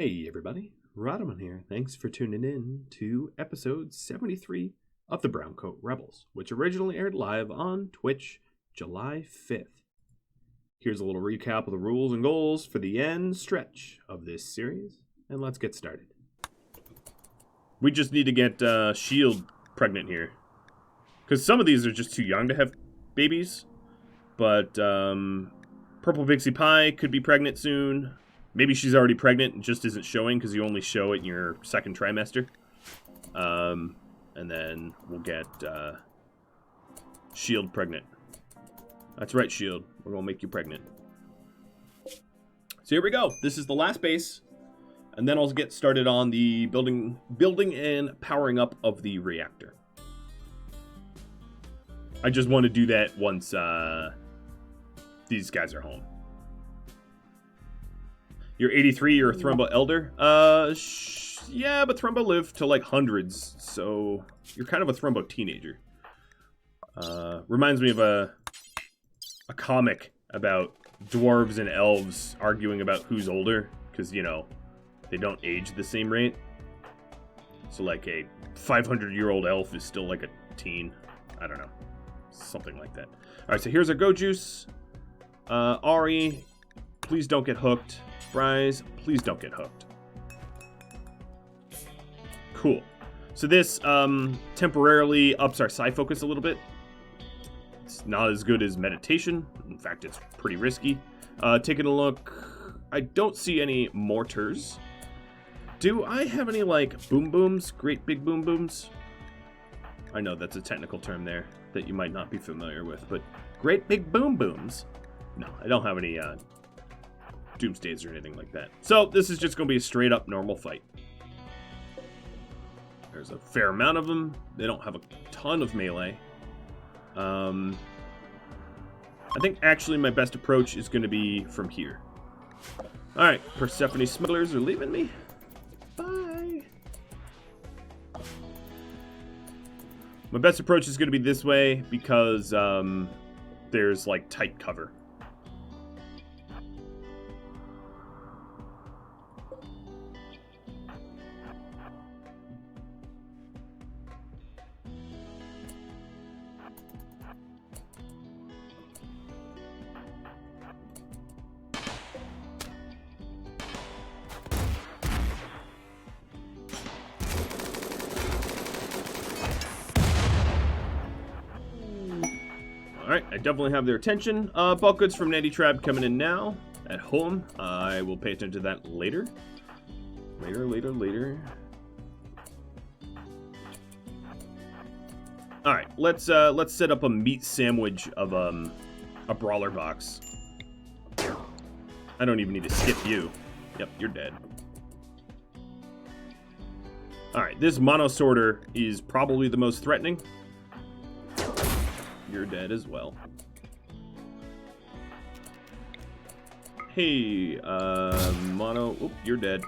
Hey everybody, Rhadamant here. Thanks for tuning in to episode 73 of the Browncoat Rebels, which originally aired live on Twitch July 5th. Here's a little recap of the rules and goals for the end stretch of this series, and let's get started. We just need to get Shield pregnant here, because some of these are just too young to have babies, but Purple Pixie Pie could be pregnant soon. Maybe she's already pregnant and just isn't showing because you only show it in your second trimester. And then we'll get Shield pregnant. That's right, Shield. We're going to make you pregnant. So here we go. This is the last base. And then I'll get started on the building and powering up of the reactor. I just want to do that once these guys are home. You're 83, you're a Thrumbo Elder? Yeah, but Thrumbo lived to like hundreds, so you're kind of a Thrumbo teenager. Reminds me of a comic about dwarves and elves arguing about who's older, because, you know, they don't age the same rate. So like a 500-year-old elf is still like a teen. I don't know. Something like that. Alright, so here's our Go Juice. Ari, please don't get hooked. Fries, please don't get hooked. Cool. So this temporarily ups our psi focus a little bit. It's not as good as meditation. In fact, it's pretty risky. Taking a look, I don't see any mortars. Do I have any, like, boom booms? Great big boom booms? I know that's a technical term there that you might not be familiar with, but great big boom booms? No, I don't have any doomsdays or anything like that. So this is just going to be a straight up normal fight. There's a fair amount of them. They don't have a ton of melee. I think actually my best approach is going to be from here. Alright, Persephone smugglers are leaving me. Bye. My best approach is going to be this way because there's like tight cover. Alright, I definitely have their attention. Bulk goods from Natty Trab coming in now. At home. I will pay attention to that later. Later. Alright, let's set up a meat sandwich of a brawler box. I don't even need to skip you. Yep, you're dead. Alright, this mono sorter is probably the most threatening. You're dead as well. Hey, mono. Oop, you're dead.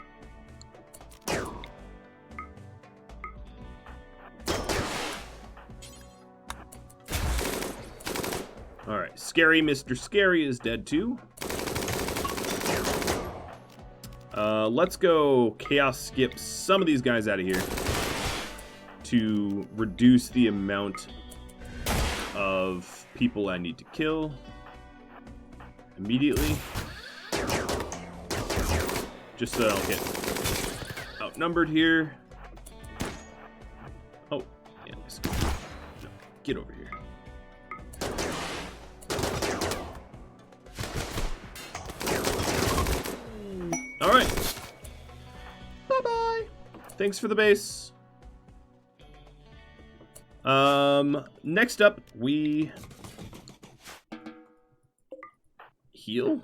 Alright, Scary Mr. Scary is dead too. Let's go chaos skip some of these guys out of here to reduce the amount of people I need to kill immediately, just so I don't get outnumbered here. Oh, yeah, get over here. All right, bye-bye. Thanks for the base. Next up, we heal.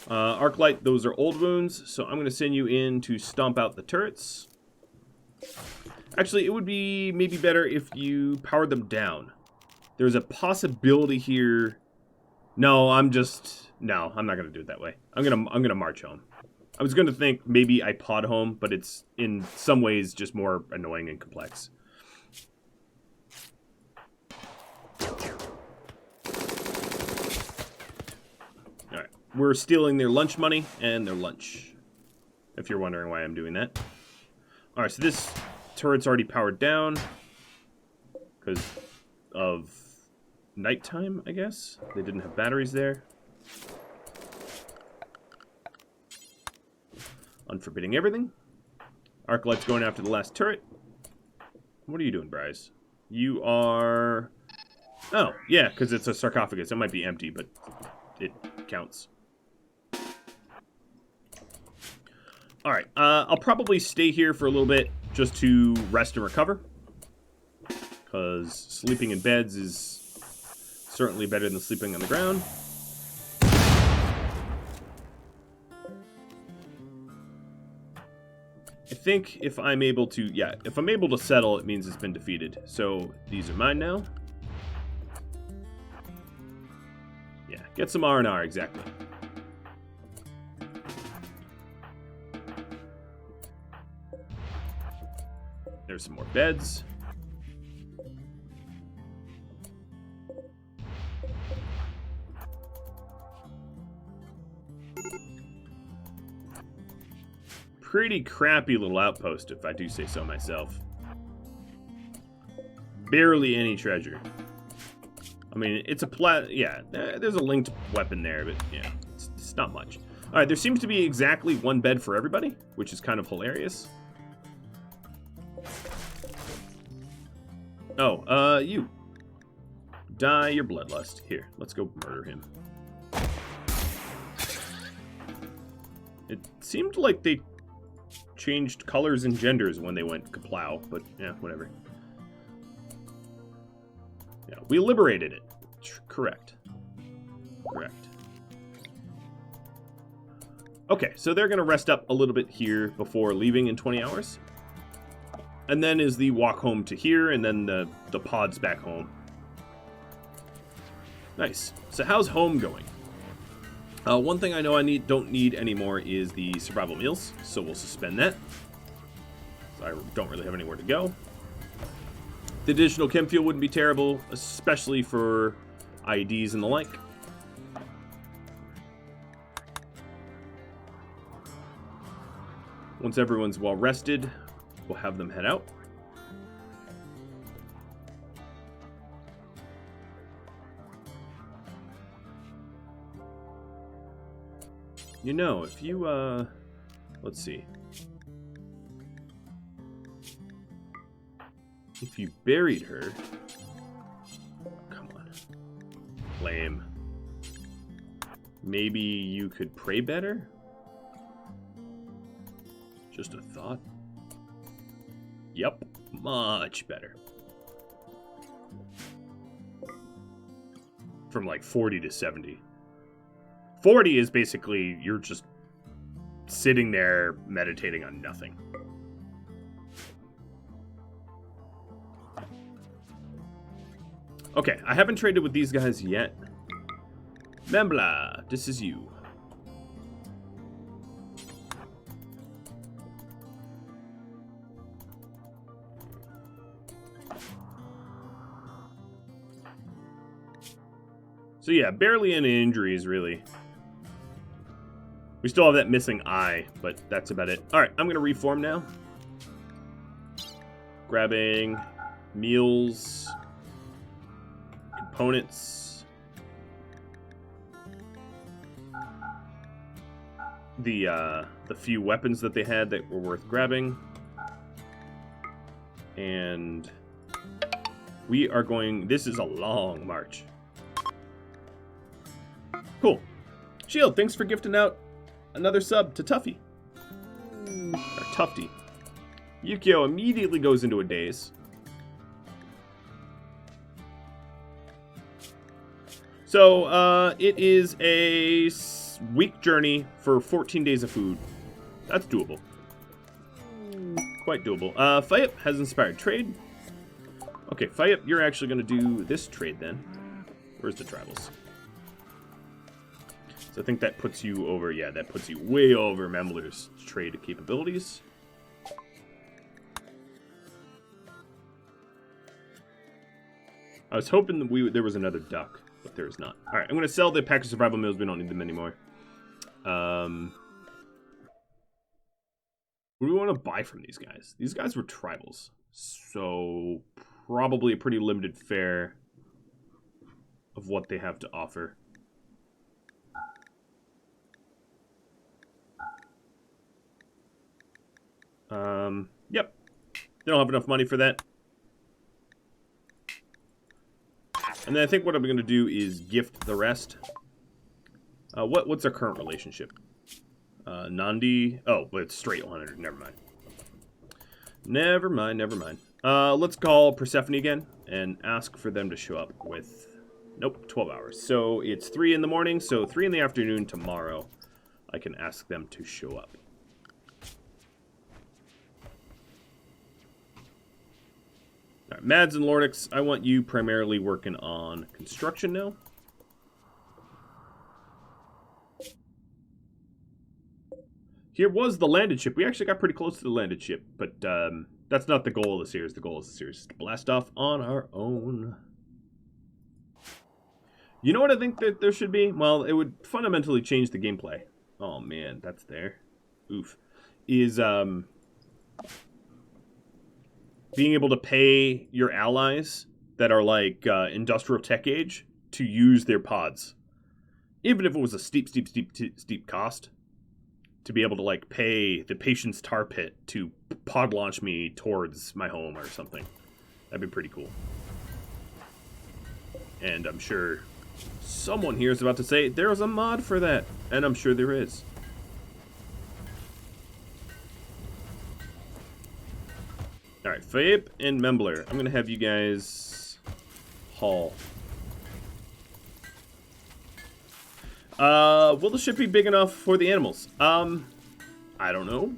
Arclight, those are old wounds, so I'm going to send you in to stomp out the turrets. Actually, it would be maybe better if you powered them down. There's a possibility here. No, I'm just No, I'm not gonna do it that way. I'm gonna march home. I was gonna think maybe I pod home, but it's in some ways just more annoying and complex. Alright. We're stealing their lunch money and their lunch. If you're wondering why I'm doing that. Alright, so this turret's already powered down. Because of nighttime, I guess. They didn't have batteries there. Unforbidding everything. Arclight's going after the last turret. What are you doing, Bryce? You are... Oh, yeah, because it's a sarcophagus. It might be empty, but it counts. Alright, I'll probably stay here for a little bit just to rest and recover. Because sleeping in beds is certainly better than sleeping on the ground. I think if I'm able to, yeah, if I'm able to settle, it means it's been defeated. So these are mine now. Yeah, get some R&R, exactly. There's some more beds. Pretty crappy little outpost, if I do say so myself. Barely any treasure. I mean, it's a yeah, there's a linked weapon there, but yeah, it's not much. Alright, there seems to be exactly one bed for everybody, which is kind of hilarious. Oh, you. Die your bloodlust. Here, let's go murder him. It seemed like they changed colors and genders when they went kaplow, but yeah, whatever. Yeah, we liberated it. Correct. Correct. Okay, so they're going to rest up a little bit here before leaving in 20 hours. And then is the walk home to here, and then the pods back home. Nice. So how's home going? One thing I know I don't need anymore is the survival meals, so we'll suspend that. So I don't really have anywhere to go. The additional chem fuel wouldn't be terrible, especially for IEDs and the like. Once everyone's well rested, we'll have them head out. You know, if you, let's see. If you buried her... Come on. Lame. Maybe you could pray better? Just a thought. Yep, much better. From like 40 to 70. 40 is basically you're just sitting there meditating on nothing. Okay, I haven't traded with these guys yet. Membla, this is you. So yeah, barely any injuries, really. We still have that missing eye, but that's about it. Alright, I'm going to reform now. Grabbing meals, components, the few weapons that they had that were worth grabbing. And we are going... This is a long march. Cool. Shield, thanks for gifting out another sub to Tuffy. Or Tufty. Yukio immediately goes into a daze. So, it is a week journey for 14 days of food. That's doable. Quite doable. Fayep has inspired trade. Okay, Fayep, you're actually going to do this trade then. Where's the tribals? So I think that puts you over, yeah, that puts you way over Memler's trade capabilities. I was hoping that there was another duck, but there's not. All right, I'm going to sell the pack of survival meals. We don't need them anymore. What do we want to buy from these guys? These guys were tribals, so probably a pretty limited fare of what they have to offer. Yep. They don't have enough money for that. And then I think what I'm going to do is gift the rest. What's our current relationship? Nandi. Oh, but it's straight 100. Never mind. Never mind, never mind. Let's call Persephone again and ask for them to show up with... Nope, 12 hours. So it's 3 in the morning, so 3 in the afternoon tomorrow. I can ask them to show up. All right, Mads and Lordix, I want you primarily working on construction now. Here was the landed ship. We actually got pretty close to the landed ship, but that's not the goal of the series. The goal of the series is to blast off on our own. You know what I think that there should be? Well, it would fundamentally change the gameplay. Oh man, that's there. Oof. Is being able to pay your allies that are like industrial tech age to use their pods. Even if it was a steep cost. To be able to, like, pay the Patience Tar Pit to pod launch me towards my home or something. That'd be pretty cool. And I'm sure someone here is about to say, there's a mod for that. And I'm sure there is. Alright, Faip and Membler. I'm going to have you guys haul. Will the ship be big enough for the animals? I don't know.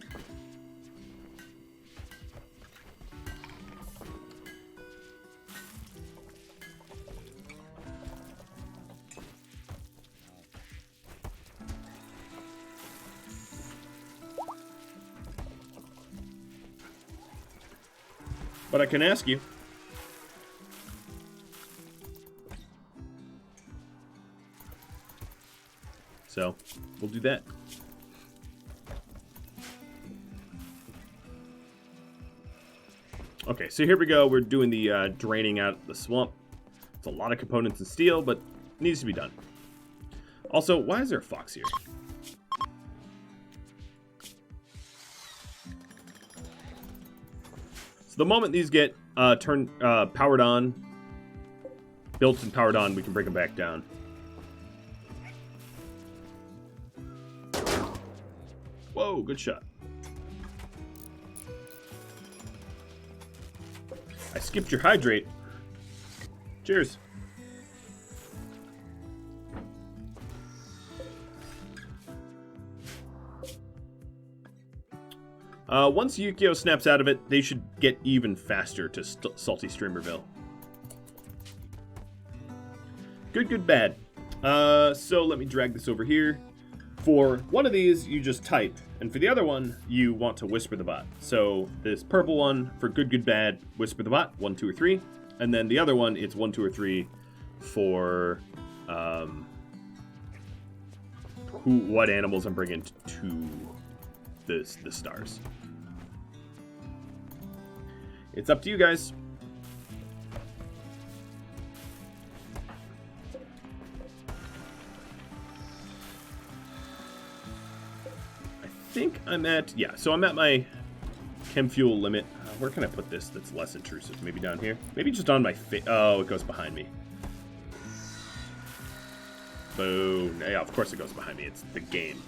But I can ask you. So, we'll do that. Okay, so here we go. We're doing the draining out the swamp. It's a lot of components in steel, but it needs to be done. Also, why is there a fox here? So the moment these get powered on, built and powered on, we can bring them back down. Whoa, good shot. I skipped your hydrate. Cheers. Once Yukio snaps out of it, they should get even faster to Salty Streamerville. Good, bad. So let me drag this over here. For one of these, you just type, and for the other one, you want to whisper the bot. So this purple one, for good, bad, whisper the bot, 1, 2, or 3. And then the other one, it's 1, 2, or 3 for what animals I'm bringing to the stars. It's up to you guys. I think I'm at, so I'm at my chem fuel limit. Where can I put this that's less intrusive? Maybe down here? Maybe just on my face. Oh, it goes behind me. Boom. Yeah, of course it goes behind me. It's the game.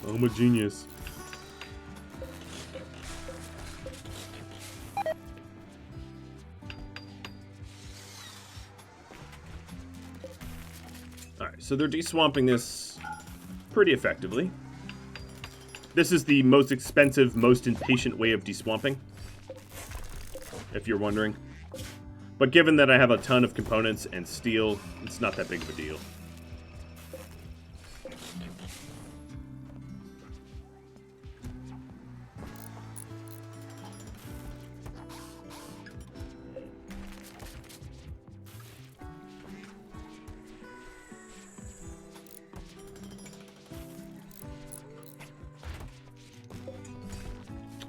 I'm a genius. Alright, so they're deswamping this pretty effectively. This is the most expensive, most impatient way of deswamping, if you're wondering. But given that I have a ton of components and steel, it's not that big of a deal.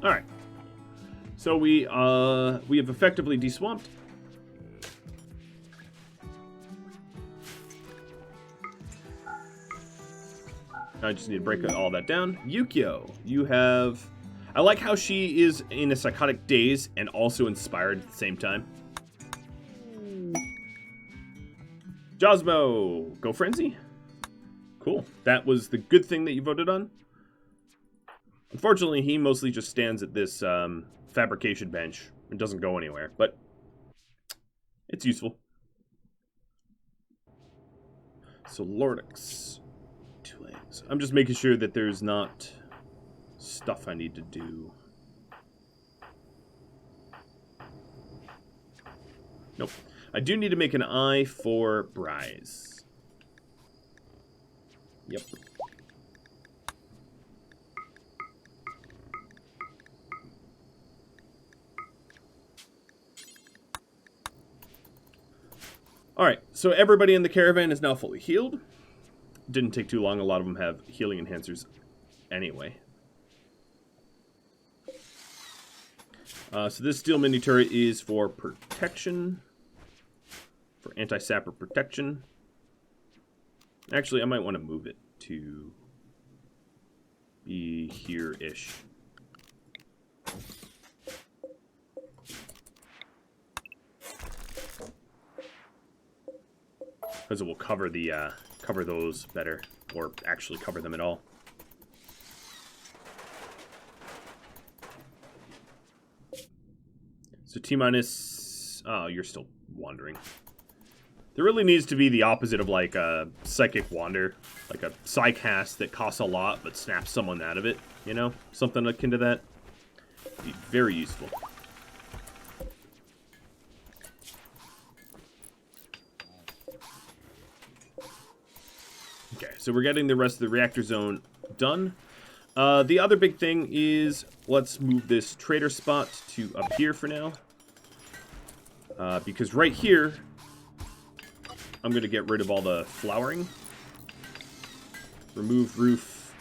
All right. So we have effectively deswamped. I just need to break all that down. Yukio, you have... I like how she is in a psychotic daze and also inspired at the same time. Josmo, go Frenzy. Cool. That was the good thing that you voted on. Unfortunately, he mostly just stands at this fabrication bench and doesn't go anywhere, but it's useful. So Lordix, 2 legs. I'm just making sure that there's not stuff I need to do. Nope. I do need to make an eye for Bryce. Yep. Alright, so everybody in the caravan is now fully healed. Didn't take too long, a lot of them have healing enhancers anyway. So this steel mini turret is for protection. For anti-sapper protection. Actually, I might want to move it to be here-ish. Because it will cover the cover those better, or actually cover them at all. So T-minus... Oh, you're still wandering. There really needs to be the opposite of like a Psychic Wander. Like a Psycast that costs a lot but snaps someone out of it. You know? Something akin to that. Be very useful. Okay, so we're getting the rest of the reactor zone done. The other big thing is, let's move this trader spot to up here for now. Because right here, I'm going to get rid of all the flowering. Remove roof.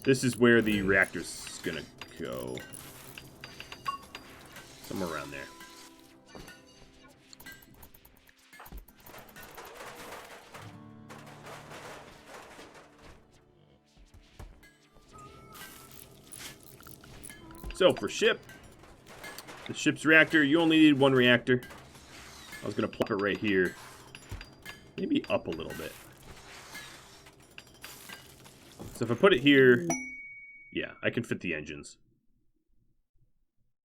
This is where the reactor's going to go. Somewhere around there. So, for ship, the ship's reactor, you only need 1 reactor. I was going to plop it right here. Maybe up a little bit. So if I put it here, yeah, I can fit the engines.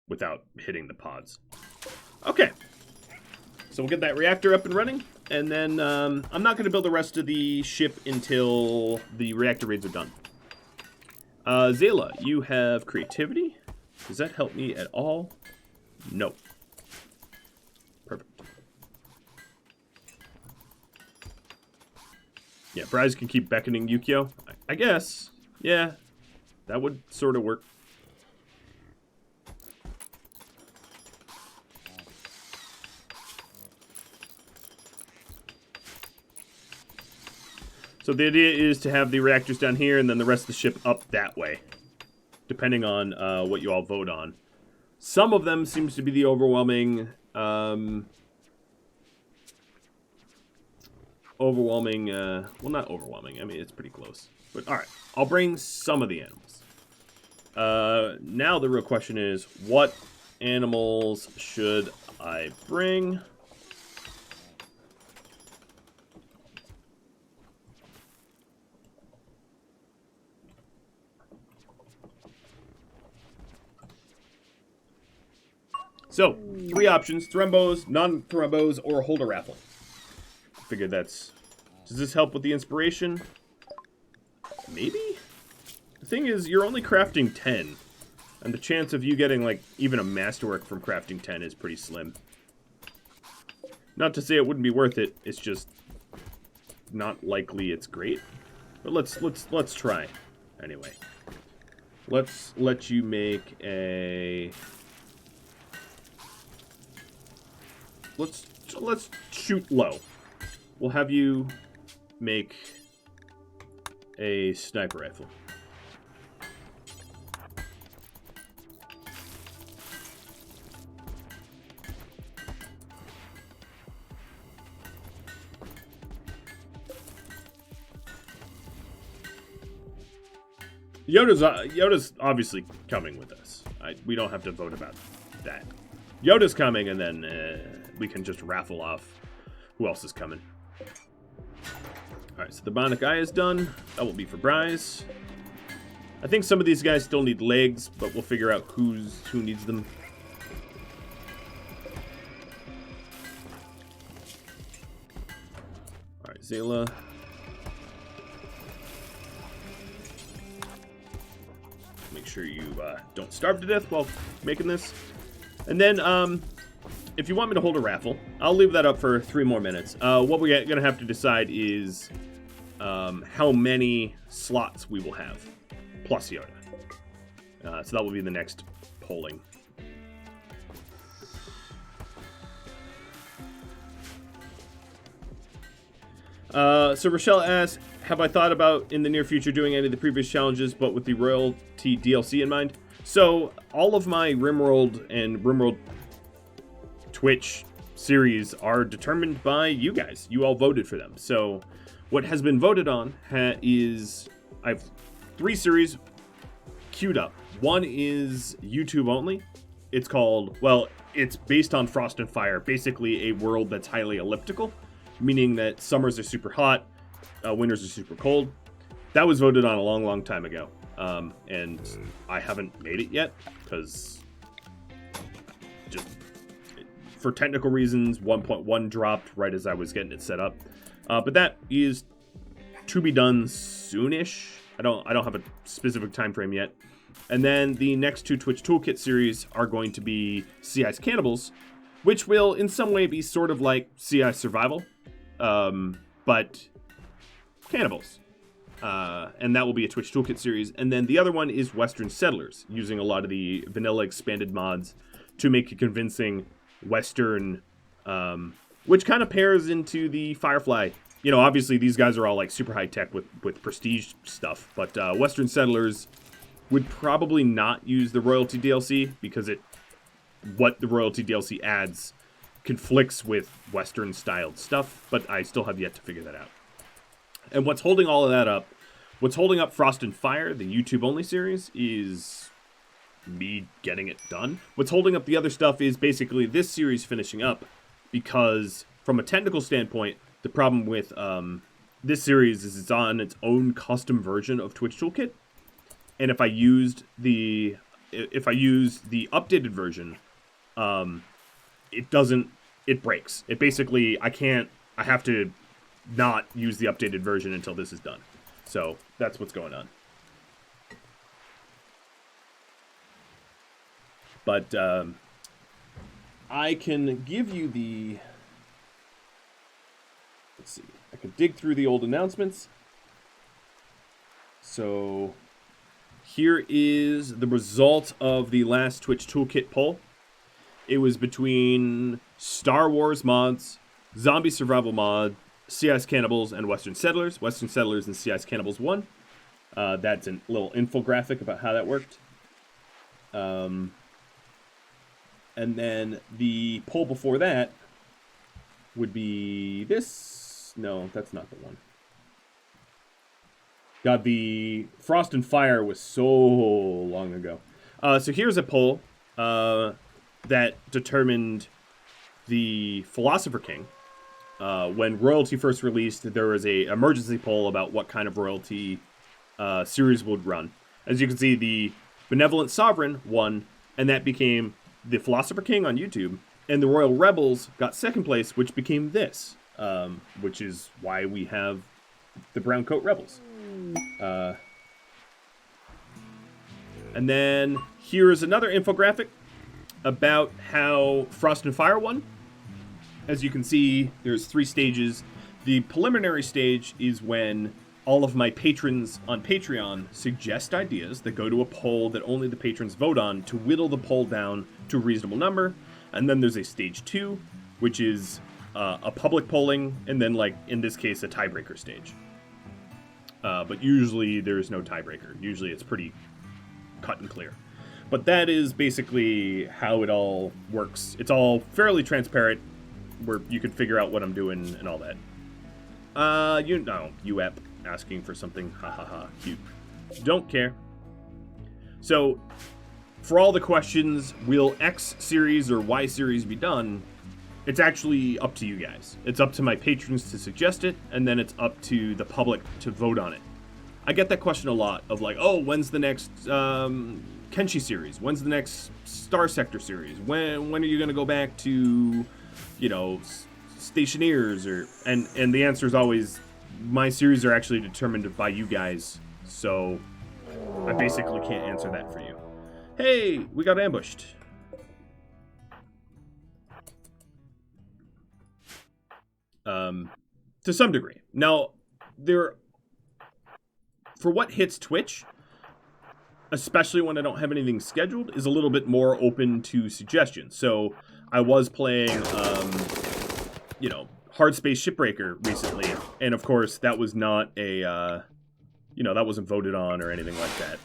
Without hitting the pods. Okay. So we'll get that reactor up and running. And then I'm not going to build the rest of the ship until the reactor raids are done. Zayla, you have creativity. Does that help me at all? No. Perfect. Yeah, Bryce can keep beckoning Yukio. I guess. Yeah. That would sort of work. So the idea is to have the reactors down here and then the rest of the ship up that way. Depending on what you all vote on. Some of them seems to be the overwhelming... well, not overwhelming. I mean, it's pretty close. But, alright. I'll bring some of the animals. Now the real question is, what animals should I bring? So, 3 options. Thrumbos, non-thrumbos, or hold a raffle. Figured that's... Does this help with the inspiration? Maybe? The thing is, you're only crafting 10. And the chance of you getting, like, even a masterwork from crafting 10 is pretty slim. Not to say it wouldn't be worth it, it's just not likely it's great. But let's try. Anyway. Let's let you make a... Let's shoot low. We'll have you make a sniper rifle. Yoda's obviously coming with us. We don't have to vote about that. Yoda's coming, and then we can just raffle off who else is coming. Alright, so the Bionic Eye is done. That will be for Bryce. I think some of these guys still need legs, but we'll figure out who needs them. Alright, Zayla. Make sure you don't starve to death while making this. And then, if you want me to hold a raffle, I'll leave that up for 3 more minutes. What we're going to have to decide is how many slots we will have, plus Yoda. So that will be the next polling. So Rochelle asks, have I thought about in the near future doing any of the previous challenges, but with the royalty DLC in mind? So all of my RimWorld and RimWorld Twitch series are determined by you guys. You all voted for them. So what has been voted on is I have 3 series queued up. One is YouTube only. It's called, well, it's based on Frost and Fire, basically a world that's highly elliptical, meaning that summers are super hot, winters are super cold. That was voted on a long, long time ago. And I haven't made it yet because just for technical reasons, 1.1 dropped right as I was getting it set up. But that is to be done soonish. I don't have a specific time frame yet. And then the next 2 Twitch Toolkit series are going to be CI's Cannibals, which will in some way be sort of like CI Survival, but cannibals. And that will be a Twitch Toolkit series. And then the other one is Western Settlers, using a lot of the vanilla expanded mods to make a convincing Western, which kind of pairs into the Firefly. You know, obviously these guys are all like super high tech with prestige stuff, but Western Settlers would probably not use the royalty DLC because what the royalty DLC adds conflicts with Western styled stuff, but I still have yet to figure that out. And what's holding all of that up, what's holding up Frost and Fire, the YouTube only series, is me getting it done. What's holding up the other stuff is basically this series finishing up, because from a technical standpoint, the problem with this series is it's on its own custom version of Twitch Toolkit. And if I used the updated version, it breaks. It basically, I have to not use the updated version until this is done. So that's what's going on. But I can give you the, let's see, I can dig through the old announcements. So here is the result of the last Twitch Toolkit poll. It was between Star Wars mods, Zombie Survival mod, CI's Cannibals, and Western Settlers. Western Settlers and CI's Cannibals won. That's a little infographic about how that worked. And then the poll before that would be this. No, that's not the one. God, the Frost and Fire was so long ago. So here's a poll that determined the Philosopher King. When Royalty first released, there was a emergency poll about what kind of Royalty series would run. As you can see, the Benevolent Sovereign won, and that became the Philosopher King on YouTube. And the Royal Rebels got second place, which became this, which is why we have the Browncoat Rebels. And then here is another infographic about how Frost and Fire won. As you can see, there's 3 stages. The preliminary stage is when all of my patrons on Patreon suggest ideas that go to a poll that only the patrons vote on to whittle the poll down to a reasonable number. And then there's a stage 2, which is a public polling, and then, like in this case, a tiebreaker stage. But usually there's no tiebreaker. Usually it's pretty cut and clear. But that is basically how it all works. It's all fairly transparent, where you can figure out what I'm doing and all that. UEP asking for something. Ha ha ha. Cute. Don't care. So, for all the questions, will X series or Y series be done? It's actually up to you guys. It's up to my patrons to suggest it, and then it's up to the public to vote on it. I get that question a lot of like, oh, when's the next Kenshi series? When's the next Star Sector series? When are you going to go back to, you know, Stationeers? And the answer is always, my series are actually determined by you guys, so I basically can't answer that for you. Hey, we got ambushed. To some degree. Now, for what hits Twitch, especially when I don't have anything scheduled, is a little bit more open to suggestions. So I was playing, you know, Hard Space Shipbreaker recently, and of course that was not a, you know, that wasn't voted on or anything like that.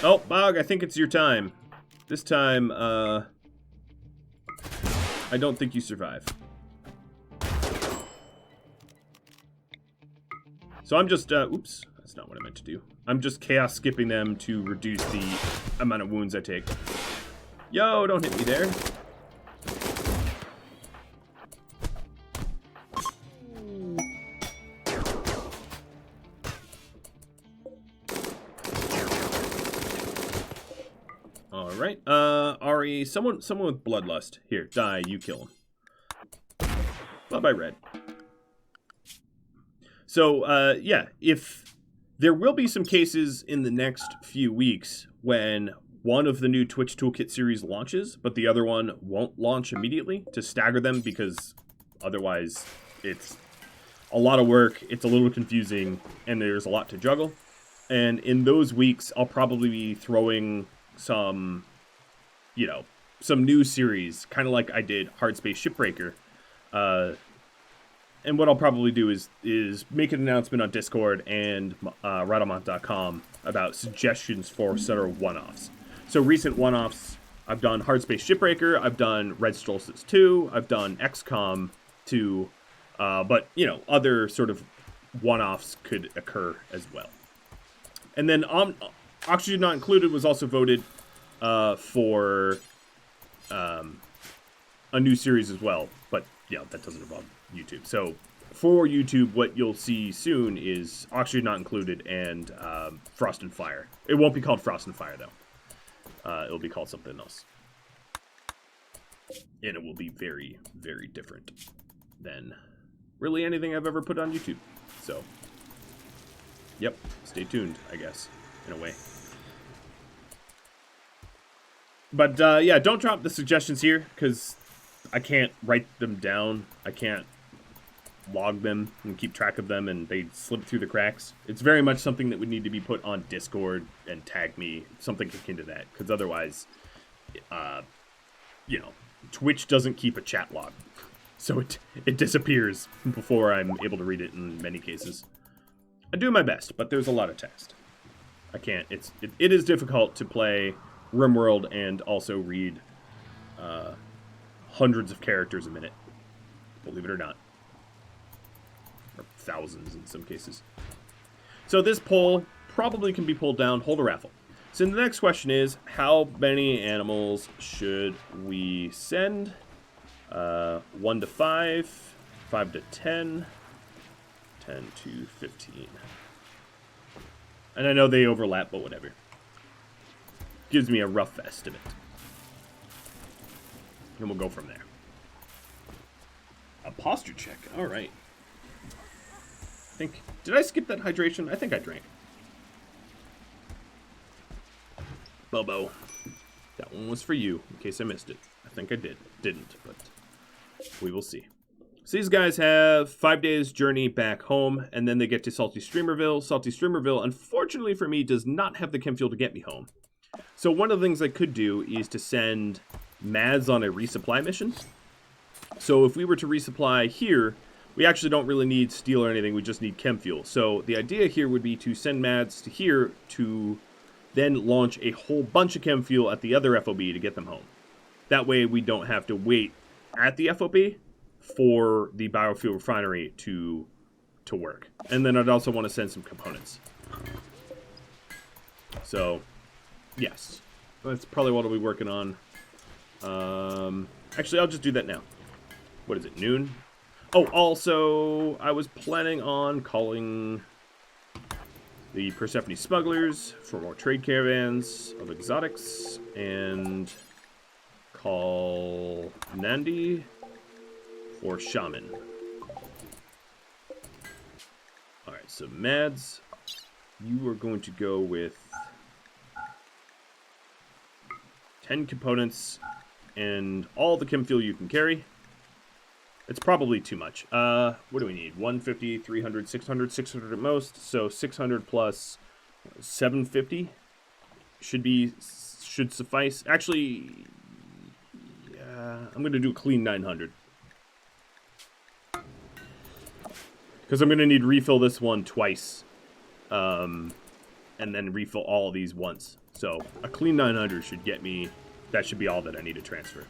Oh, Bog, I think it's your time. This time, I don't think you survive. So I'm just, oops, that's not what I meant to do. I'm just chaos skipping them to reduce the amount of wounds I take. Yo, don't hit me there. Alright, Ari, someone with bloodlust. Here, die, you kill him. Bye-bye, Red. So, yeah, if there will be some cases in the next few weeks when one of the new Twitch Toolkit series launches, but the other one won't launch immediately to stagger them, because otherwise it's a lot of work, it's a little confusing, and there's a lot to juggle. And in those weeks, I'll probably be throwing some, you know, some new series, kind of like I did Hard Space Shipbreaker. And what I'll probably do is make an announcement on Discord and Rhadamant.com about suggestions for sort of one-offs. So recent one-offs, I've done Hard Space Shipbreaker, I've done Red Solstice 2, I've done XCOM 2, but, you know, other sort of one-offs could occur as well. And then Oxygen Not Included was also voted for a new series as well, but yeah, that doesn't involve YouTube. So for YouTube, what you'll see soon is Oxygen Not Included and Frost and Fire. It won't be called Frost and Fire, though. It'll be called something else. And it will be very, very different than really anything I've ever put on YouTube. So, yep, stay tuned, I guess, in a way. But, yeah, don't drop the suggestions here, because I can't write them down. I can't log them and keep track of them, and they slip through the cracks. It's very much something that would need to be put on Discord and tag me, something akin to that, because otherwise, you know, Twitch doesn't keep a chat log, so it disappears before I'm able to read it in many cases. I do my best, but there's a lot of text. I can't. It is difficult to play RimWorld and also read hundreds of characters a minute, believe it or not. Or thousands in some cases. So this poll probably can be pulled down. Hold a raffle. So the next question is, how many animals should we send? 1 to 5, 5 to 10, 10 to 15. And I know they overlap, but whatever. Gives me a rough estimate. And we'll go from there. A posture check. All right. Did I skip that hydration? I think I drank. Bobo. That one was for you, in case I missed it. I think I didn't, but we will see. So these guys have 5 days journey back home, and then they get to Salty Streamerville. Salty Streamerville, unfortunately for me, does not have the chem fuel to get me home. So one of the things I could do is to send Mads on a resupply mission. So if we were to resupply here, we actually don't really need steel or anything, we just need chem fuel. So the idea here would be to send Mads to here to then launch a whole bunch of chem fuel at the other FOB to get them home. That way we don't have to wait at the FOB for the biofuel refinery to to work. And then I'd also want to send some components. So, yes. That's probably what I'll be working on. Actually, I'll just do that now. What is it, noon? Oh, also, I was planning on calling the Persephone smugglers for more trade caravans of exotics, and call Nandi for shaman. Alright, so Mads, you are going to go with 10 components and all the chem fuel you can carry. It's probably too much. What do we need? 150, 300, 600, 600 at most. So 600 plus 750 should suffice. Actually, yeah, I'm going to do a clean 900. Because I'm going to need to refill this one twice. And then refill all of these once. So a clean 900 should get me, that should be all that I need to transfer.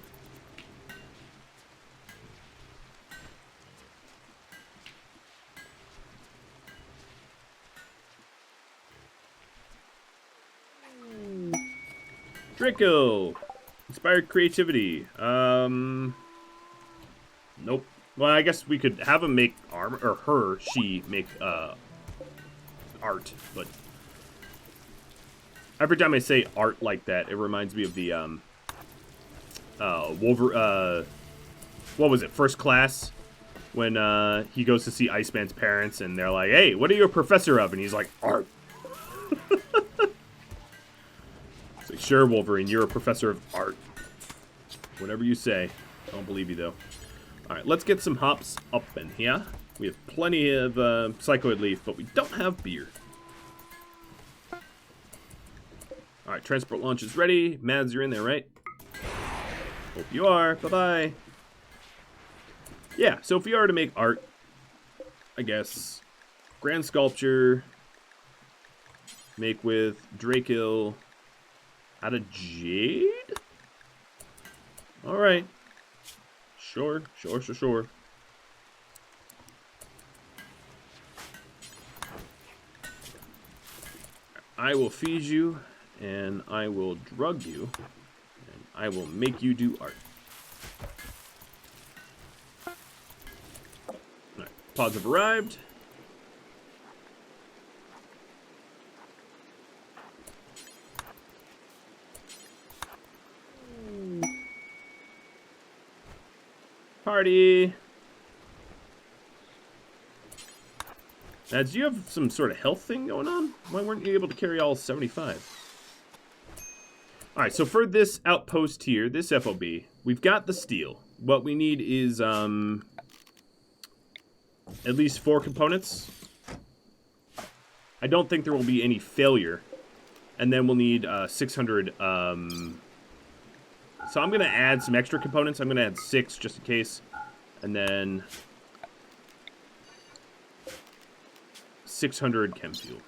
Draco! Inspired creativity. Nope. Well, I guess we could have him make armor, or she make, art, but every time I say art like that, it reminds me of the, what was it, First Class? When, he goes to see Iceman's parents, and they're like, hey, what are you a professor of? And he's like, art. Like, sure, Wolverine, you're a professor of art. Whatever you say. I don't believe you, though. Alright, let's get some hops up in here. We have plenty of psychoid leaf, but we don't have beer. Alright, transport launch is ready. Mads, you're in there, right? Hope you are. Bye-bye. Yeah, so if we are to make art, I guess, grand sculpture, make with Drakill out of jade? Alright. Sure. I will feed you, and I will drug you, and I will make you do art. Alright, pods have arrived. Party! Now, do you have some sort of health thing going on? Why weren't you able to carry all 75? Alright, so for this outpost here, this FOB, we've got the steel. What we need is, at least 4 components. I don't think there will be any failure. And then we'll need, 600, so I'm going to add some extra components. I'm going to add 6 just in case. And then 600 chem fuel.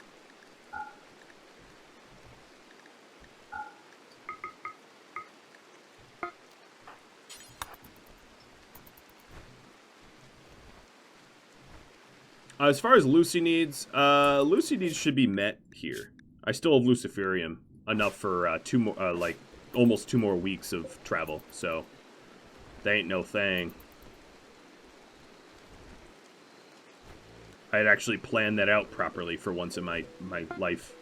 As far as Lucy needs should be met here. I still have Luciferium enough for 2 more, like almost 2 more weeks of travel, so that ain't no thing. I had actually planned that out properly for once in my life.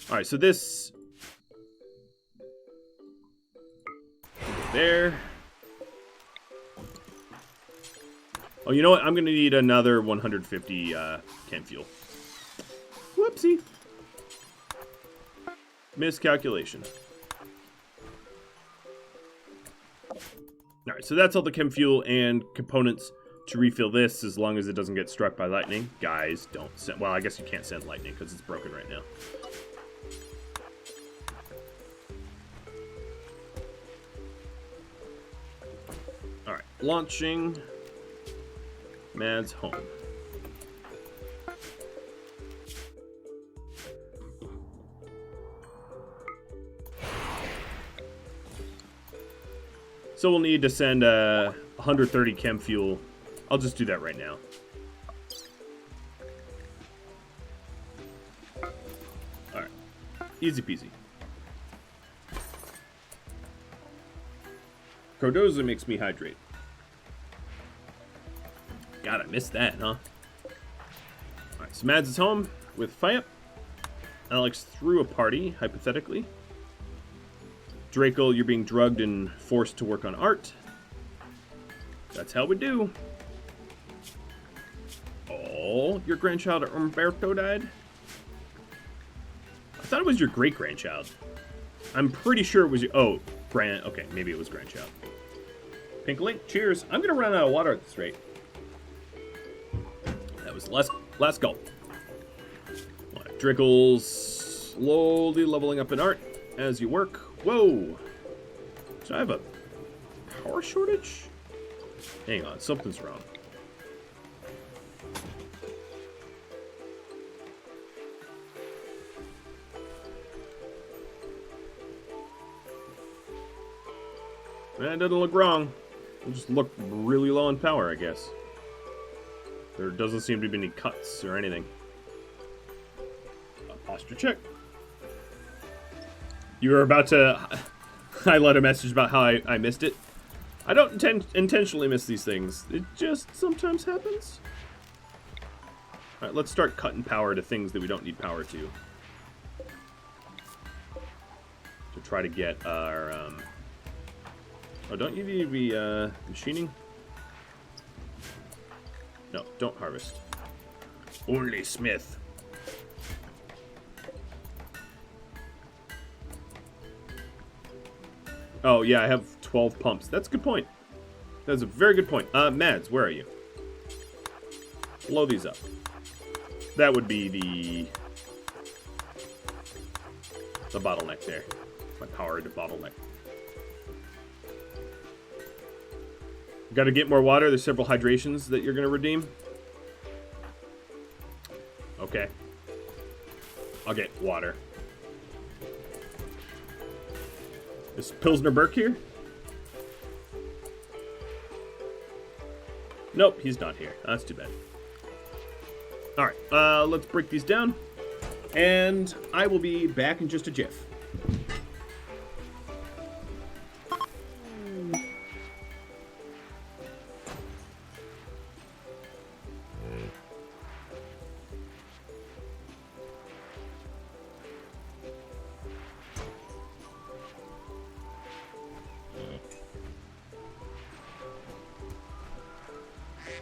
Alright, so this... there. Oh, you know what? I'm going to need another 150 chem fuel. Whoopsie. Miscalculation. Alright, so that's all the chem fuel and components to refill this, as long as it doesn't get struck by lightning. Guys, don't send... well, I guess you can't send lightning because it's broken right now. Alright, launching Mad's home. So we'll need to send 130 chem fuel. I'll just do that right now. Easy peasy. Cardozo makes me hydrate. God, I missed that, huh? Alright, so Mads is home with Fayep. Alex threw a party, hypothetically. Draco, you're being drugged and forced to work on art. That's how we do. Oh, your grandchild Umberto died? I thought it was your great-grandchild. I'm pretty sure it was your... Oh, okay, maybe it was grandchild. Pink Link, cheers. I'm going to run out of water at this rate. That was the last gulp. Drickles slowly leveling up in art as you work. Whoa! So I have a power shortage? Hang on, something's wrong. That doesn't look wrong. It just looked really low on power, I guess. There doesn't seem to be any cuts or anything. A posture check. You were about to highlight a message about how I missed it. I don't intentionally miss these things. It just sometimes happens. Alright, let's start cutting power to things that we don't need power to. To try to get our... Oh, don't you need to be machining? No, don't harvest. Only smith. Oh, yeah, I have 12 pumps. That's a good point. That's a very good point. Mads, where are you? Blow these up. That would be the bottleneck there. My powered bottleneck. Got to get more water. There's several hydrations that you're going to redeem. Okay. I'll get water. Is Pilsner Burke here? Nope, he's not here. That's too bad. Alright, let's break these down. And I will be back in just a jiff.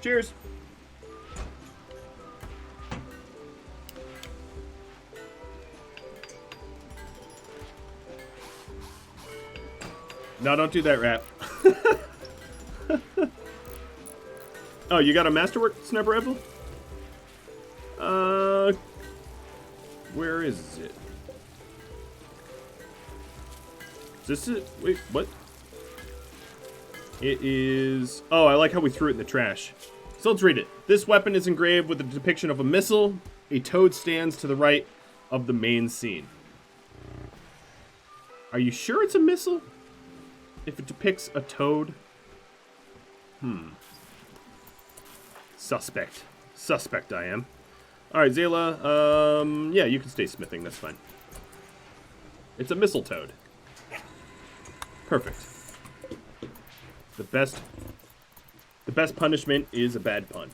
Cheers. No, don't do that, Rat. Oh, you got a masterwork sniper rifle? Where is it? Is this it? Wait, what? It is... Oh, I like how we threw it in the trash. So let's read it. This weapon is engraved with a depiction of a missile. A toad stands to the right of the main scene. Are you sure it's a missile? If it depicts a toad? Suspect. Suspect I am. Alright, Zayla. Yeah, you can stay smithing. That's fine. It's a missile toad. Perfect. The best punishment is a bad pun.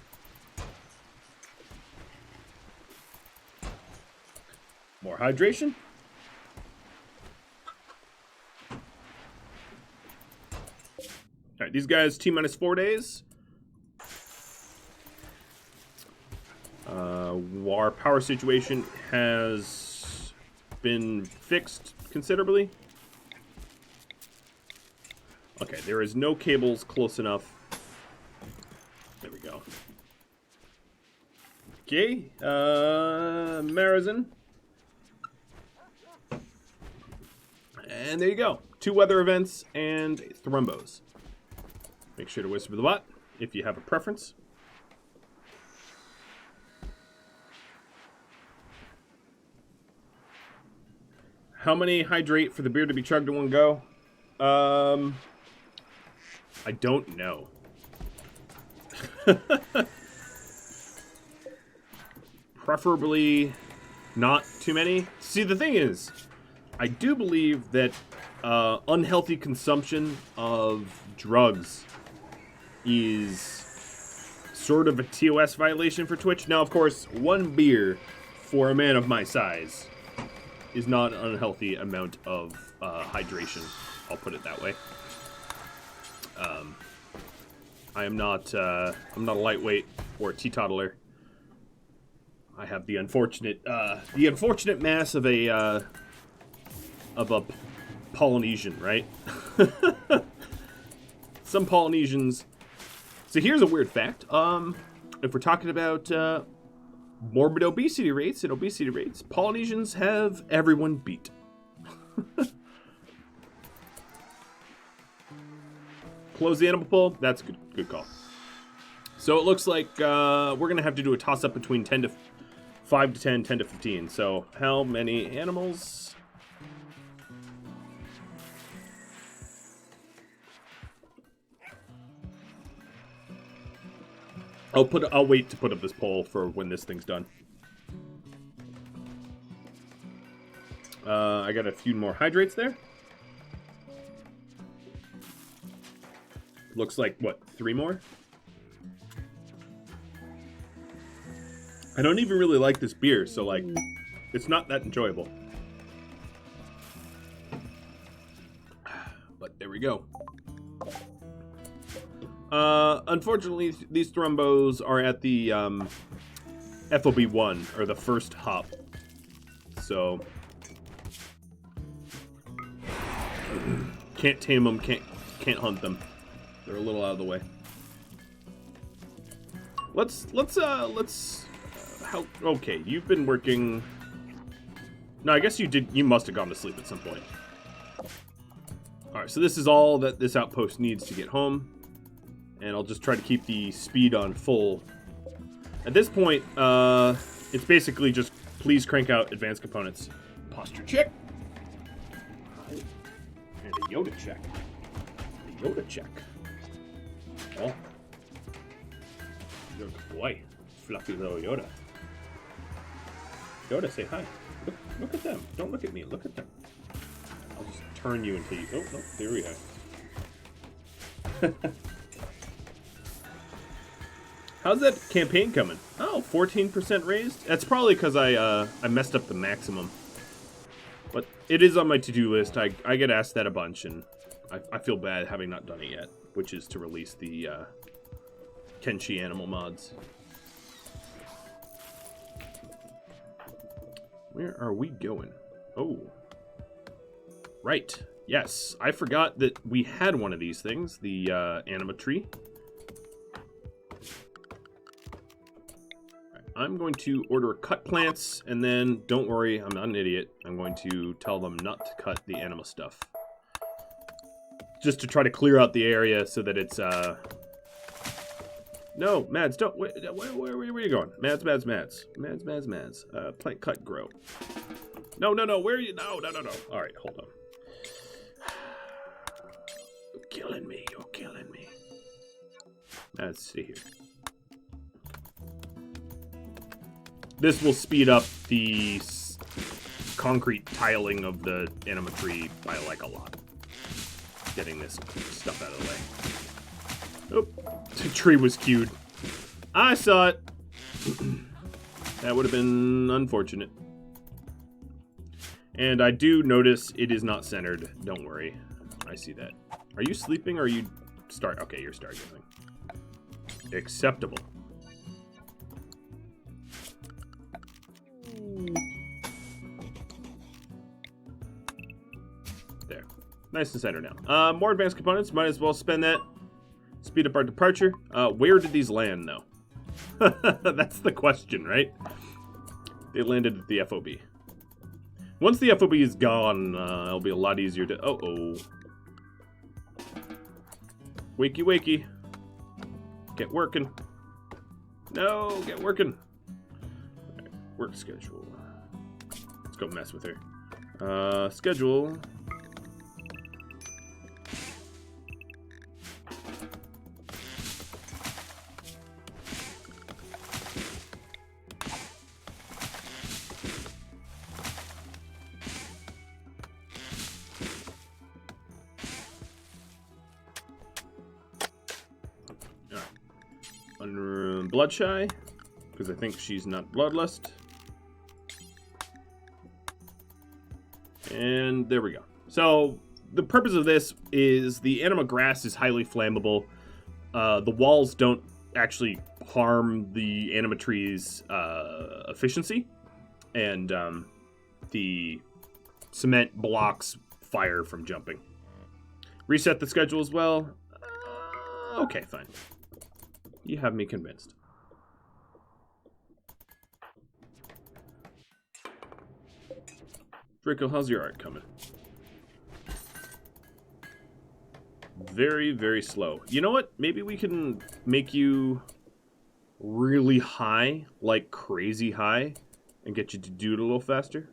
More hydration. Alright, these guys T-minus 4 days. Our power situation has been fixed considerably. Okay, there is no cables close enough. There we go. Okay, Marazin. And there you go. 2 weather events and thrombos. Make sure to whisper the bot if you have a preference. How many hydrate for the beer to be chugged in one go? I don't know. Preferably not too many. See, the thing is, I do believe that unhealthy consumption of drugs is sort of a TOS violation for Twitch. Now, of course, one beer for a man of my size is not an unhealthy amount of hydration. I'll put it that way. I'm not a lightweight or a teetotaler. I have the unfortunate mass of a Polynesian, right? Some Polynesians. So here's a weird fact. If we're talking about morbid obesity rates, Polynesians have everyone beat. Close the animal poll. That's a good call. So it looks like we're going to have to do a toss-up between 5 to 10, 10 to 15. So how many animals? I'll wait to put up this poll for when this thing's done. I got a few more hydrates there. Looks like, what, 3 more? I don't even really like this beer, so, like, it's not that enjoyable. But there we go. Unfortunately, these thrombos are at the FOB1, or the first hop. So, can't tame them, can't hunt them. They're a little out of the way. Okay, you've been working. No, I guess you must have gone to sleep at some point. Alright, so this is all that this outpost needs to get home. And I'll just try to keep the speed on full. At this point, it's basically just please crank out advanced components. Posture check. And a Yoda check. Oh. Good boy. Fluffy little Yoda. Yoda, say hi. Look at them. Don't look at me. Look at them. I'll just turn you until you... Oh, no. There we are. How's that campaign coming? Oh, 14% raised? That's probably because I messed up the maximum. But it is on my to-do list. I get asked that a bunch, and I feel bad having not done it yet, which is to release the Kenshi animal mods. Where are we going? Oh. Right. Yes. I forgot that we had one of these things, the anima tree. I'm going to order cut plants, and then, don't worry, I'm not an idiot. I'm going to tell them not to cut the anima stuff. Just to try to clear out the area so that it's, No, Mads, don't, where are you going? Mads. Plant, cut, grow. No, where are you? No. All right, hold on. You're killing me. Mads, stay here. This will speed up the concrete tiling of the anima tree by, like, a lot. Getting this stuff out of the way. Oh, the tree was queued. I saw it. That would have been unfortunate. And I do notice it is not centered. Don't worry. I see that. Are you sleeping or are you Okay, you're stargazing. Acceptable. There. Nice and center now. More advanced components. Might as well spend that. Speed up our departure. Where did these land, though? That's the question, right? They landed at the FOB. Once the FOB is gone, it'll be a lot easier to... Uh-oh. Wakey. Get working. No, get working. Right, work schedule. Let's go mess with her. Schedule. Bloodshy, because I think she's not bloodlust. And there we go. So the purpose of this is the anima grass is highly flammable. The walls don't actually harm the anima tree's efficiency, and the cement blocks fire from jumping. Reset the schedule as well. Okay, fine. You have me convinced. Draco, how's your art coming? Very, very slow. You know what? Maybe we can make you really high, like crazy high, and get you to do it a little faster.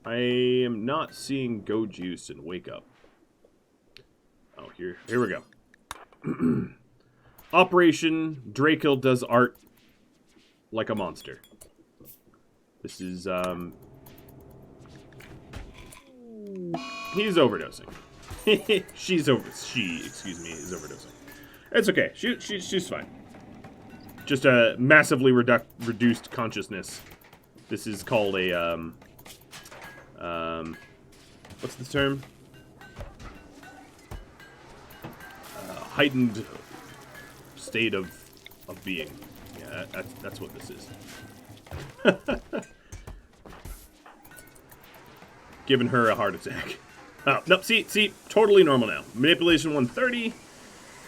I am not seeing Go Juice and Wake Up. Oh, here we go. Operation Draco does art like a monster. This is, he's overdosing. She, is overdosing. It's okay. She's fine. Just a massively reduced consciousness. This is called a, what's the term? Heightened state of being. Yeah, that's what this is. Giving her a heart attack. Oh, no, see, totally normal now. Manipulation 130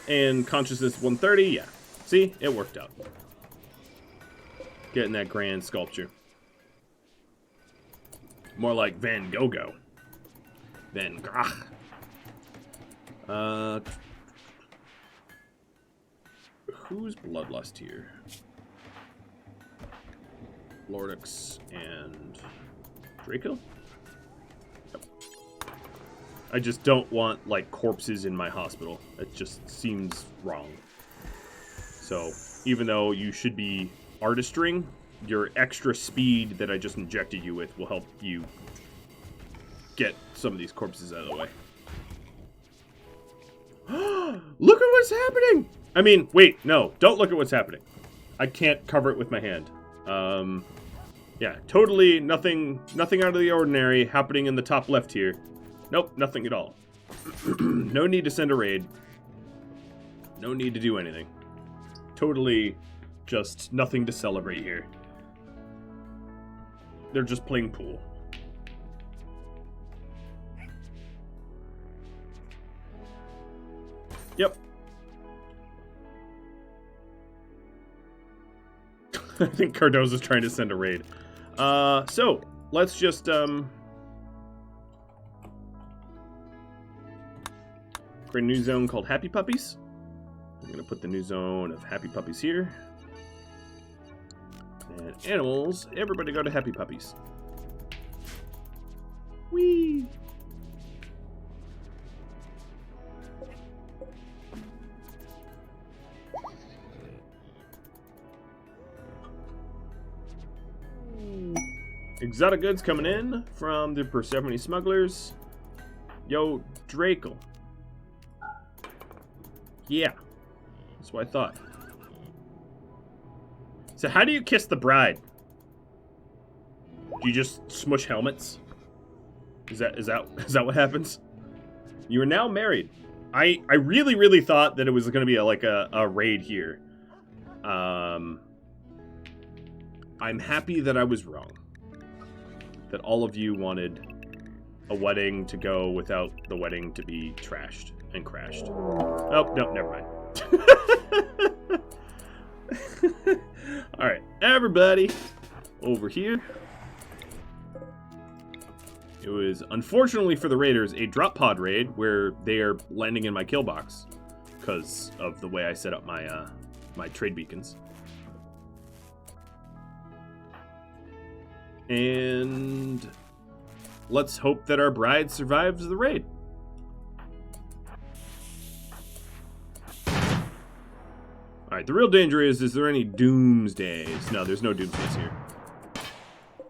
and consciousness 130, yeah. See, it worked out. Getting that grand sculpture. More like Van Gogh. Van Gogh. Who's Bloodlust here? Lordix and Draco? Yep. I just don't want, like, corpses in my hospital. It just seems wrong. So, even though you should be artistring, your extra speed that I just injected you with will help you get some of these corpses out of the way. Look at what's happening! I mean, wait, no, don't look at what's happening. I can't cover it with my hand. Yeah, totally nothing out of the ordinary happening in the top left here. Nope, nothing at all. No need to send a raid. No need to do anything. Totally just nothing to celebrate here. They're just playing pool. Yep. I think Cardozo's trying to send a raid. So, let's just, create a new zone called Happy Puppies. I'm going to put the new zone of Happy Puppies here. And animals, everybody go to Happy Puppies. Whee! Exotic goods coming in from the Persephone smugglers. Yo, Draco. Yeah, that's what I thought. So how do you kiss the bride? Do you just smush helmets? Is that what happens? You are now married. I really thought that it was going to be a raid here. I'm happy that I was wrong. That all of you wanted a wedding to go without the wedding to be trashed and crashed. Oh, no, never mind. Alright, everybody over here. It was, unfortunately for the raiders, a drop pod raid where they are landing in my kill box because of the way I set up my my trade beacons. And let's hope that our bride survives the raid. Alright, the real danger is there any doomsdays? No, there's no doomsdays here.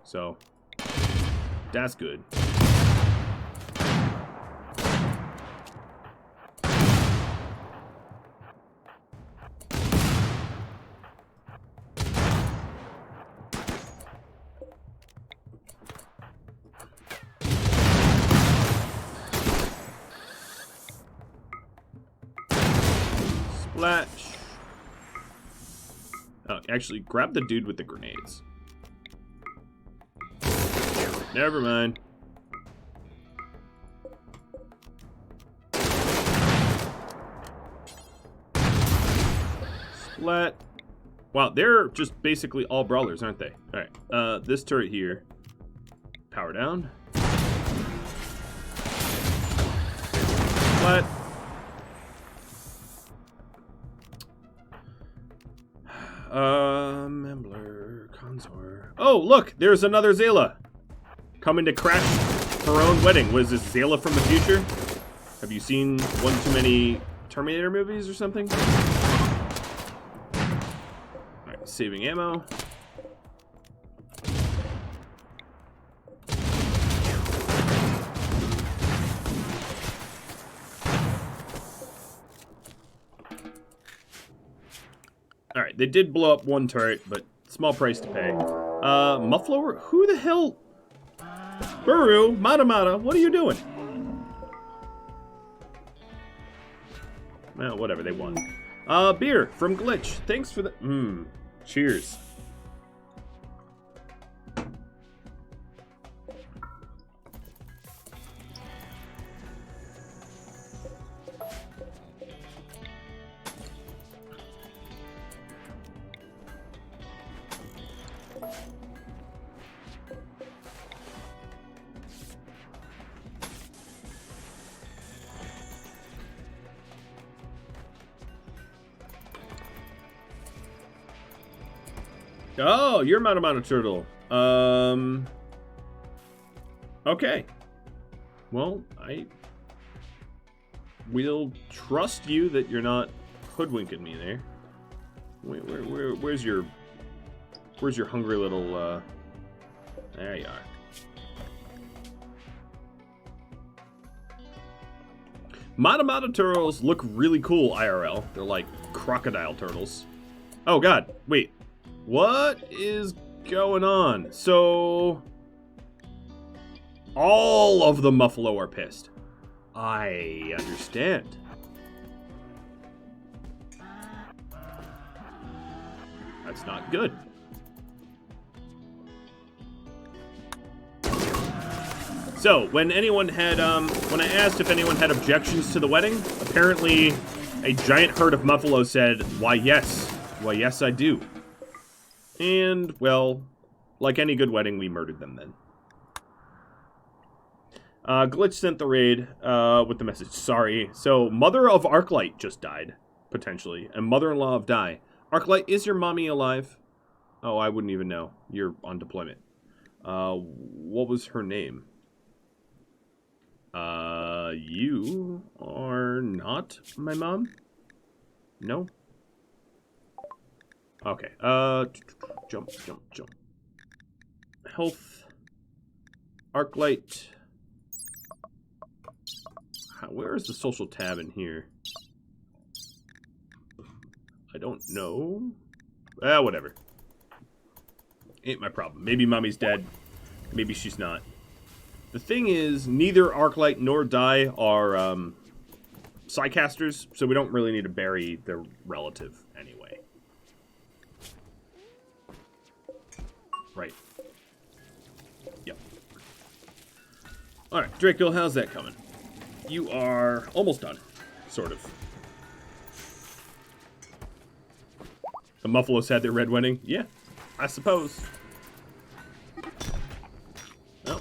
So, that's good. Flash. Oh, actually, grab the dude with the grenades. Never mind. Splat. Wow, they're just basically all brawlers, aren't they? Alright, this turret here. Power down. Splat. Membler, Consor. Oh, look, there's another Zayla. Coming to crash her own wedding. Was this Zayla from the future? Have you seen one too many Terminator movies or something? Alright, saving ammo. Alright, they did blow up one turret, but small price to pay. Muffler? Who the hell? Buru, Mata, what are you doing? Well, whatever, they won. Beer from Glitch. Thanks for the... Cheers. Oh, you're Mata Turtle. Okay. Well, I will trust you that you're not hoodwinking me there. Where's your hungry little, there you are. Mata turtles look really cool IRL. They're like crocodile turtles. Oh god, wait. What is going on? So, all of the Muffalo are pissed. I understand. That's not good. So, when anyone had, when I asked if anyone had objections to the wedding, apparently a giant herd of Muffalo said, why yes, I do. And, well, like any good wedding, we murdered them then. Glitch sent the raid with the message, sorry. So, mother of Arclight just died, potentially, and mother-in-law of Die. Arclight, is your mommy alive? Oh, I wouldn't even know. You're on deployment. What was her name? You are not my mom? No? Okay, jump. Health. Arclight. Where is the social tab in here? I don't know. Whatever. Ain't my problem. Maybe mommy's dead. Maybe she's not. The thing is, neither Arclight nor Die are, Psycasters, so we don't really need to bury their relative anyway. Right. Yep. Alright, Draco, how's that coming? You are almost done. Sort of. The Muffalos had their red wedding? Yeah, I suppose. Oh.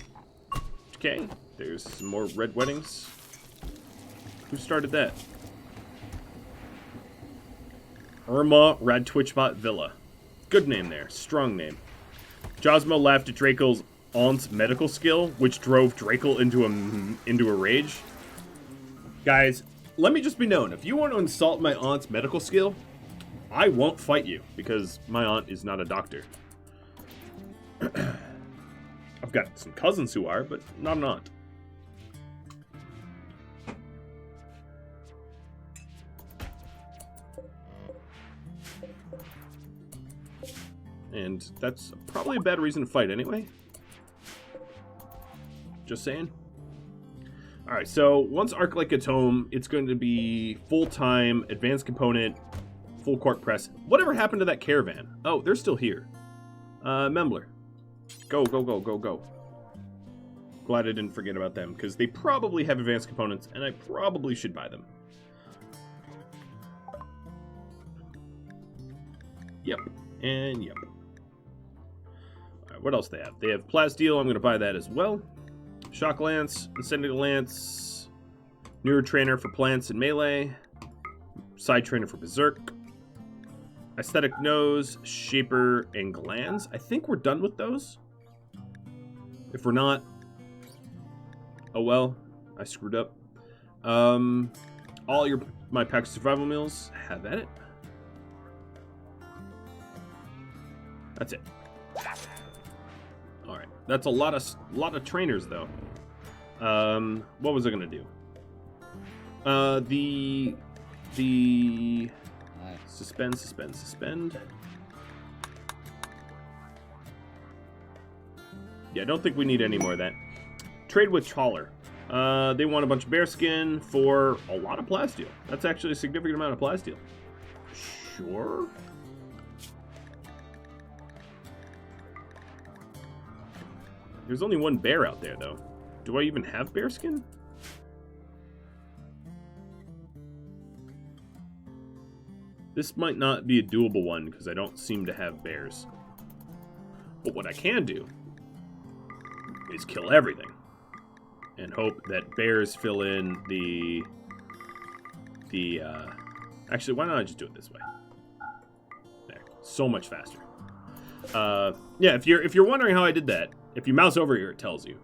Okay, there's some more red weddings. Who started that? Irma Rad Twitchbot Villa. Good name there. Strong name. Josmo laughed at Draco's aunt's medical skill, which drove Draco into a rage. Guys, let me just be known. If you want to insult my aunt's medical skill, I won't fight you, because my aunt is not a doctor. I've got some cousins who are, but not an aunt. And that's probably a bad reason to fight anyway. Just saying. Alright, so once Arclight gets home, it's going to be full-time, advanced component, full court press. Whatever happened to that caravan? Oh, they're still here. Membler. Go, go, go, go, go. Glad I didn't forget about them, because they probably have advanced components, and I probably should buy them. Yep, and yep. Alright, what else they have? They have Plasteel, I'm going to buy that as well. Shock Lance, Ascending Lance, Neurotrainer for plants and melee, Side Trainer for Berserk, Aesthetic Nose, Shaper, and Glands. I think we're done with those. If we're not, oh well, I screwed up. All my pack of survival meals, have at it. That's it. All right, that's a lot of trainers though. What was I gonna do? The suspend. Yeah, I don't think we need any more of that. Trade with Chawler. They want a bunch of bearskin for a lot of plasteel. That's actually a significant amount of plasteel. Sure. There's only one bear out there, though. Do I even have bearskin? This might not be a doable one, because I don't seem to have bears. But what I can do is kill everything. And hope that bears fill in actually, why not I just do it this way? There. So much faster. Yeah, if you're wondering how I did that, if you mouse over here, it tells you.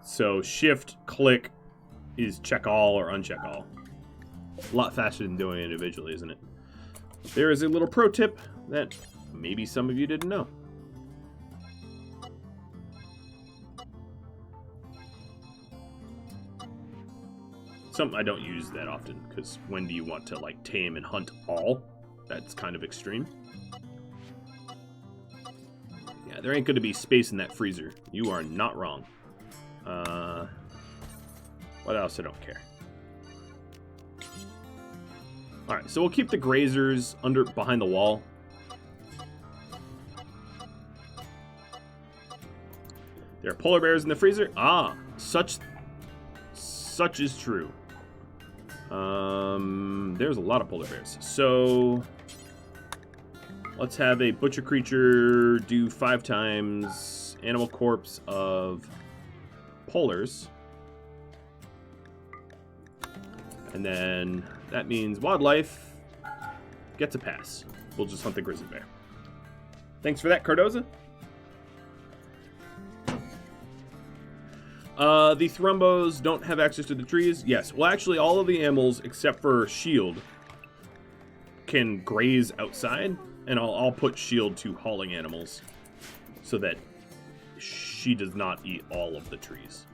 So shift click is check all or uncheck all. A lot faster than doing it individually, isn't it? There is a little pro tip that maybe some of you didn't know. Something I don't use that often, because when do you want to like tame and hunt all? That's kind of extreme. Yeah, there ain't going to be space in that freezer. You are not wrong. What else? I don't care. Alright, so we'll keep the grazers behind the wall. There are polar bears in the freezer. Ah, such is true. There's a lot of polar bears. So let's have a butcher creature do 5 times animal corpse of polars. And then that means wildlife gets a pass. We'll just hunt the grizzly bear. Thanks for that, Cardoza. The Thrumbos don't have access to the trees. Yes, well actually all of the animals except for Shield can graze outside, and I'll put Shield to hauling animals so that she does not eat all of the trees.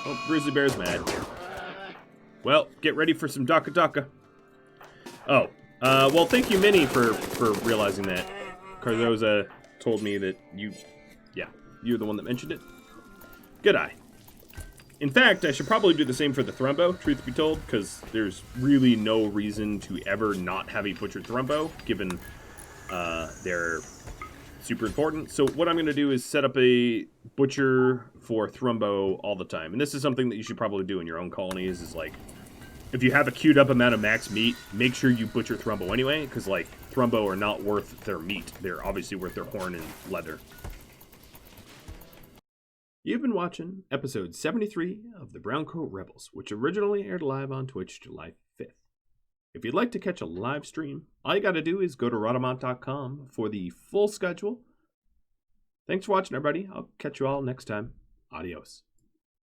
Oh, grizzly bear's mad. Well, get ready for some Daka Daka. Oh, well thank you Minnie for realizing that. Cardoza told me that you're the one that mentioned it. Good eye. In fact, I should probably do the same for the Thrumbo, truth be told, because there's really no reason to ever not have a butchered Thrumbo, given they're super important. So what I'm going to do is set up a butcher for Thrumbo all the time. And this is something that you should probably do in your own colonies, is like, if you have a queued up amount of max meat, make sure you butcher Thrumbo anyway, because like, Thrumbo are not worth their meat. They're obviously worth their horn and leather. You've been watching episode 73 of the Browncoat Rebels, which originally aired live on Twitch July 5th. If you'd like to catch a live stream, all you gotta do is go to Rhadamant.com for the full schedule. Thanks for watching, everybody. I'll catch you all next time. Adios.